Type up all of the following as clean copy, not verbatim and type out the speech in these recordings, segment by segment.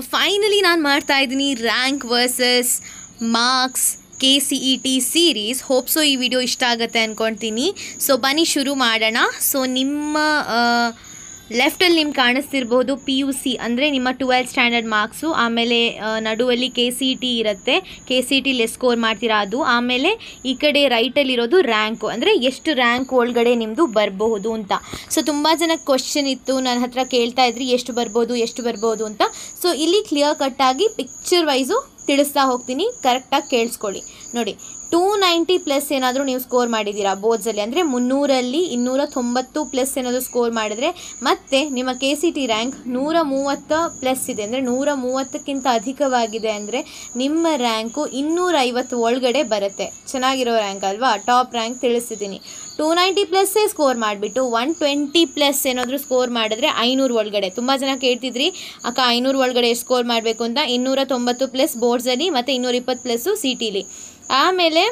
Finally ನಾನು ಮಾಡ್ತಾ ಇದ್ದೀನಿ rank versus marks KCET series. Hope so ಈ ವಿಡಿಯೋ ಇಷ್ಟ ಆಗುತ್ತೆ ಅಂದ್ಕೊಳ್ತೀನಿ. ಸೊ ಬನ್ನಿ ಶುರು ಮಾಡೋಣ. ಸೊ ನಿಮ್ಮ ಲೆಫ್ಟಲ್ಲಿ ನಿಮ್ಗೆ ಕಾಣಿಸ್ತಿರ್ಬೋದು PUC ಅಂದರೆ ನಿಮ್ಮ 12th ಸ್ಟ್ಯಾಂಡರ್ಡ್ ಮಾರ್ಕ್ಸು. ಆಮೇಲೆ ನಡುವಲ್ಲಿ KCET ಇರುತ್ತೆ, KCETಲಿ ಸ್ಕೋರ್ ಮಾಡ್ತೀರಾ ಅದು. ಆಮೇಲೆ ಈ ಕಡೆ ರೈಟಲ್ಲಿರೋದು ರ್ಯಾಂಕು, ಅಂದರೆ ಎಷ್ಟು ರ್ಯಾಂಕ್ ಒಳಗಡೆ ನಿಮ್ಮದು ಬರಬಹುದು ಅಂತ. ಸೊ ತುಂಬ ಜನಕ್ಕೆ ಕ್ವಶನ್ ಇತ್ತು, ನನ್ನ ಹತ್ರ ಕೇಳ್ತಾ ಇದ್ರಿ ಎಷ್ಟು ಬರ್ಬೋದು ಅಂತ. ಸೊ ಇಲ್ಲಿ ಕ್ಲಿಯರ್ ಕಟ್ಟಾಗಿ ಪಿಕ್ಚರ್ ವೈಸು ತಿಳಿಸ್ತಾ ಹೋಗ್ತೀನಿ, ಕರೆಕ್ಟಾಗಿ ಕೇಳಿಸ್ಕೊಳ್ಳಿ. ನೋಡಿ, 290 ಪ್ಲಸ್ ಏನಾದರೂ ನೀವು ಸ್ಕೋರ್ ಮಾಡಿದ್ದೀರಾ ಬೋರ್ಡ್ಸಲ್ಲಿ, ಅಂದರೆ 300ರಲ್ಲಿ 290 ಪ್ಲಸ್ ಏನಾದರೂ ಸ್ಕೋರ್ ಮಾಡಿದರೆ, ಮತ್ತು ನಿಮ್ಮ KCET ರ್ಯಾಂಕ್ 130 ಪ್ಲಸ್ ಇದೆ, ಅಂದರೆ 130ಕ್ಕಿಂತ ಅಧಿಕವಾಗಿದೆ ಅಂದರೆ ನಿಮ್ಮ ರ್ಯಾಂಕು 250 ಒಳಗಡೆ ಬರುತ್ತೆ. ಚೆನ್ನಾಗಿರೋ ರ್ಯಾಂಕ್ ಅಲ್ವಾ? ಟಾಪ್ ರ್ಯಾಂಕ್ ತಿಳಿಸಿದ್ದೀನಿ. 290 ಪ್ಲಸ್ಸೇ ಸ್ಕೋರ್ ಮಾಡಿಬಿಟ್ಟು 120 ಪ್ಲಸ್ ಏನಾದರೂ ಸ್ಕೋರ್ ಮಾಡಿದ್ರೆ 500 ಒಳಗಡೆ. ತುಂಬ ಜನ ಕೇಳ್ತಿದ್ರಿ ಅಕ್ಕ 500 ಒಳಗಡೆ ಎಷ್ಟು ಸ್ಕೋರ್ ಮಾಡಬೇಕು ಅಂತ. 290 ಪ್ಲಸ್ ಬೋರ್ಡ್ಸಲ್ಲಿ ಮತ್ತು 220 ಪ್ಲಸ್ಸು CETಲಿ. ಆಮೇಲೆ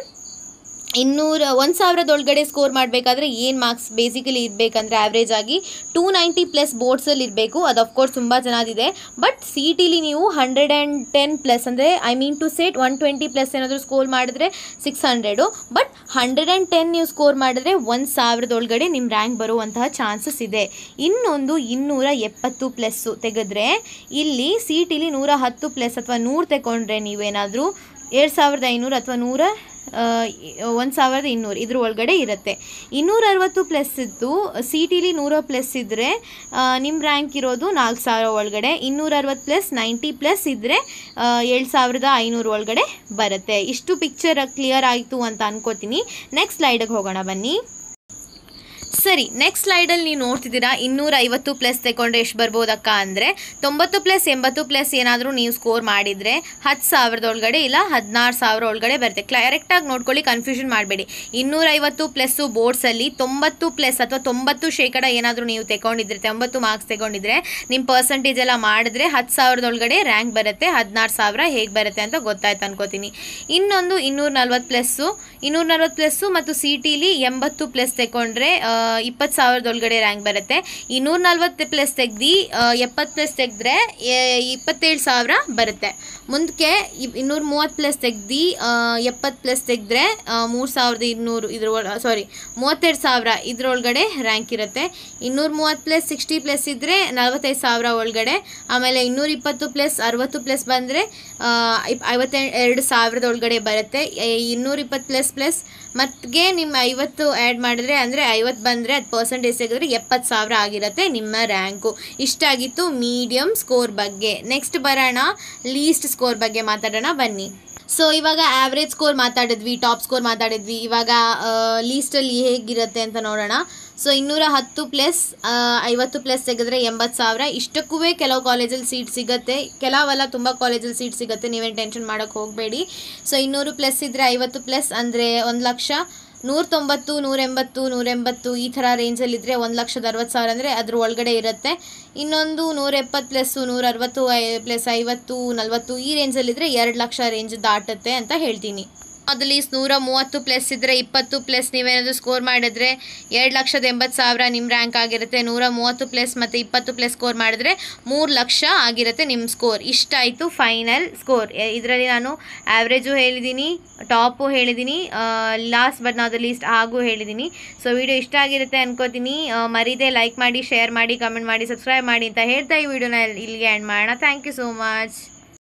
1000 ಒಳಗಡೆ ಸ್ಕೋರ್ ಮಾಡಬೇಕಾದ್ರೆ ಏನು ಮಾರ್ಕ್ಸ್ ಬೇಸಿಕಲಿ ಇರಬೇಕಂದ್ರೆ ಆ್ಯಾವ್ರೇಜ್ ಆಗಿ 290 ಪ್ಲಸ್ ಬೋರ್ಡ್ಸಲ್ಲಿ ಇರಬೇಕು. ಅದು ಅಫ್ಕೋರ್ಸ್ ತುಂಬ ಚೆನ್ನಾಗಿದೆ. ಬಟ್ CETಲಿ ನೀವು 110 ಪ್ಲಸ್, ಅಂದರೆ I mean to Sett 120 plus ಏನಾದರೂ ಸ್ಕೋರ್ ಮಾಡಿದ್ರೆ 600, ಬಟ್ 110 ನೀವು ಸ್ಕೋರ್ ಮಾಡಿದ್ರೆ 1000 ಒಳಗಡೆ ನಿಮ್ಮ ರ್ಯಾಂಕ್ ಬರುವಂತಹ ಚಾನ್ಸಸ್ ಇದೆ. ಇನ್ನೊಂದು 270 ಪ್ಲಸ್ಸು ತೆಗೆದ್ರೆ, ಇಲ್ಲಿ CETಲಿ 110 ಪ್ಲಸ್ ಅಥವಾ 100 ತಗೊಂಡ್ರೆ ನೀವೇನಾದರೂ 2500 ಅಥವಾ 1200 ಇದ್ರ ಒಳಗಡೆ ಇರುತ್ತೆ. 260 ಪ್ಲಸ್ ಇದ್ದು CETಲಿ 100 ಪ್ಲಸ್ ಇದ್ದರೆ ನಿಮ್ಮ ರ್ಯಾಂಕ್ ಇರೋದು 4000 ಒಳಗಡೆ. 260 ಪ್ಲಸ್ 90 ಪ್ಲಸ್ ಇದ್ದರೆ 7500 ಒಳಗಡೆ ಬರುತ್ತೆ. ಇಷ್ಟು ಪಿಕ್ಚರ್ ಕ್ಲಿಯರ್ ಆಯಿತು ಅಂತ ಅನ್ಕೋತೀನಿ. ನೆಕ್ಸ್ಟ್ ಸ್ಲೈಡಿಗೆ ಹೋಗೋಣ ಬನ್ನಿ. ಸರಿ, ನೆಕ್ಸ್ಟ್ ಸ್ಲೈಡಲ್ಲಿ ನೀವು ನೋಡ್ತಿದ್ದೀರಾ 250 ಪ್ಲಸ್ ತಗೊಂಡ್ರೆ ಎಷ್ಟು ಬರ್ಬೋದಕ್ಕ ಅಂದರೆ 90 ಪ್ಲಸ್ 80 ಪ್ಲಸ್ ಏನಾದರೂ ನೀವು ಸ್ಕೋರ್ ಮಾಡಿದರೆ 10,000 ಒಳಗಡೆ ಇಲ್ಲ 16,000 ಒಳಗಡೆ ಬರುತ್ತೆ. ಕರೆಕ್ಟಾಗಿ ನೋಡ್ಕೊಳ್ಳಿ, ಕನ್ಫ್ಯೂಷನ್ ಮಾಡಬೇಡಿ. 250 ಪ್ಲಸ್ಸು ಬೋರ್ಡ್ಸಲ್ಲಿ 90 ಪ್ಲಸ್ ಅಥವಾ 90% ಏನಾದರೂ ನೀವು ತಗೊಂಡಿದ್ರೆ, 90 ಮಾರ್ಕ್ಸ್ ತಗೊಂಡಿದ್ರೆ ನಿಮ್ಮ ಪರ್ಸೆಂಟೇಜ್ ಎಲ್ಲ ಮಾಡಿದ್ರೆ 10,000 ಒಳಗಡೆ ರ್ಯಾಂಕ್ ಬರುತ್ತೆ. 16,000 ಹೇಗೆ ಬರುತ್ತೆ ಅಂತ ಗೊತ್ತಾಯ್ತು ಅನ್ಕೋತೀನಿ. ಇನ್ನೊಂದು 240 ಪ್ಲಸ್ಸು ಮತ್ತು CETಲಿ 80 ಪ್ಲಸ್ ತಗೊಂಡ್ರೆ 20,000 ಒಳಗಡೆ ರ್ಯಾಂಕ್ ಬರುತ್ತೆ. 240 ಪ್ಲಸ್ ತೆಗ್ದು 70 ಪ್ಲಸ್ ತೆಗೆದ್ರೆ 27,000 ಬರುತ್ತೆ. ಮುಂದಕ್ಕೆ 230 ಪ್ಲಸ್ ತೆಗ್ದು 70 ಪ್ಲಸ್ ತೆಗೆದ್ರೆ 32,000 ಇದರೊಳಗಡೆ ರ್ಯಾಂಕ್ ಇರುತ್ತೆ. 230 ಪ್ಲಸ್ 60 ಪ್ಲಸ್ ಇದ್ದರೆ 45,000 ಒಳಗಡೆ. ಆಮೇಲೆ 220 ಪ್ಲಸ್ 60 ಪ್ಲಸ್ ಬಂದರೆ 52,000 ಒಳಗಡೆ ಬರುತ್ತೆ. 220 ಪ್ಲಸ್ ಮತ್ತಿಗೆ ನಿಮ್ಮ 50 ಆ್ಯಡ್ ಮಾಡಿದ್ರೆ, ಅಂದರೆ 50 ಬಂದರೆ ಅದು ಪರ್ಸೆಂಟೇಜ್ ತೆಗೆದ್ರೆ 70,000 ಆಗಿರುತ್ತೆ ನಿಮ್ಮ ರ್ಯಾಂಕು. ಇಷ್ಟಾಗಿತ್ತು ಮೀಡಿಯಮ್ ಸ್ಕೋರ್ ಬಗ್ಗೆ. ನೆಕ್ಸ್ಟ್ ಬರೋಣ ಲೀಸ್ಟ್ ಸ್ಕೋರ್ ಬಗ್ಗೆ ಮಾತಾಡೋಣ ಬನ್ನಿ. ಸೊ ಇವಾಗ ಆ್ಯಾವ್ರೇಜ್ ಸ್ಕೋರ್ ಮಾತಾಡಿದ್ವಿ, ಟಾಪ್ ಸ್ಕೋರ್ ಮಾತಾಡಿದ್ವಿ. ಇವಾಗ ಲೀಸ್ಟಲ್ಲಿ ಹೇಗಿರುತ್ತೆ ಅಂತ ನೋಡೋಣ. ಸೊ 210 ಪ್ಲಸ್ 50 ಪ್ಲಸ್ ತೆಗೆದ್ರೆ 80,000. ಇಷ್ಟಕ್ಕೂ ಕೆಲವು ಕಾಲೇಜಲ್ಲಿ ಸೀಟ್ ಸಿಗುತ್ತೆ, ಕೆಲವೆಲ್ಲ ತುಂಬ ಕಾಲೇಜಲ್ಲಿ ಸೀಟ್ ಸಿಗುತ್ತೆ, ನೀವೇನು ಟೆನ್ಷನ್ ಮಾಡೋಕ್ಕೆ ಹೋಗಬೇಡಿ. ಸೊ 200 ಪ್ಲಸ್ ಇದ್ದರೆ 50 ಪ್ಲಸ್ ಅಂದರೆ 1,00,000. 190, 180, 180 ಈ ಥರ ರೇಂಜಲ್ಲಿದ್ದರೆ 1,60,000 ಅಂದರೆ ಅದ್ರ ಒಳಗಡೆ ಇರುತ್ತೆ. ಇನ್ನೊಂದು 170 ಪ್ಲಸ್ಸು 160 ಪ್ಲಸ್ 50, 40 ಈ ರೇಂಜಲ್ಲಿದ್ದರೆ 2,00,000 ರೇಂಜ್ ದಾಟುತ್ತೆ ಅಂತ ಹೇಳ್ತೀನಿ. ಅದಲ್ಲಿ 130 ಪ್ಲಸ್ ಇದ್ದರೆ 20 ಪ್ಲಸ್ ನೀವೇನಾದರೂ ಸ್ಕೋರ್ ಮಾಡಿದ್ರೆ 2,80,000 ನಿಮ್ಮ ರ್ಯಾಂಕ್ ಆಗಿರುತ್ತೆ. 130 ಪ್ಲಸ್ ಮತ್ತು 20 ಪ್ಲಸ್ ಸ್ಕೋರ್ ಮಾಡಿದ್ರೆ 3,00,000 ಆಗಿರುತ್ತೆ ನಿಮ್ಮ ಸ್ಕೋರ್. ಇಷ್ಟಾಯಿತು final score. ಇದರಲ್ಲಿ ನಾನು ಆ್ಯಾವ್ರೇಜು ಹೇಳಿದ್ದೀನಿ, ಟಾಪು ಹೇಳಿದ್ದೀನಿ, last but not the least ಹಾಗೂ ಹೇಳಿದ್ದೀನಿ. ಸೊ ವಿಡಿಯೋ ಇಷ್ಟ ಆಗಿರುತ್ತೆ ಅನ್ಕೋತೀನಿ. ಮರೀದೆ ಲೈಕ್ ಮಾಡಿ, ಶೇರ್ ಮಾಡಿ, ಕಮೆಂಟ್ ಮಾಡಿ, ಸಬ್ಸ್ಕ್ರೈಬ್ ಮಾಡಿ ಅಂತ ಹೇಳ್ತಾ ಈ ವಿಡಿಯೋನ ಇಲ್ಲಿಗೆ ಎಂಡ್ ಮಾಡೋಣ. Thank you so much.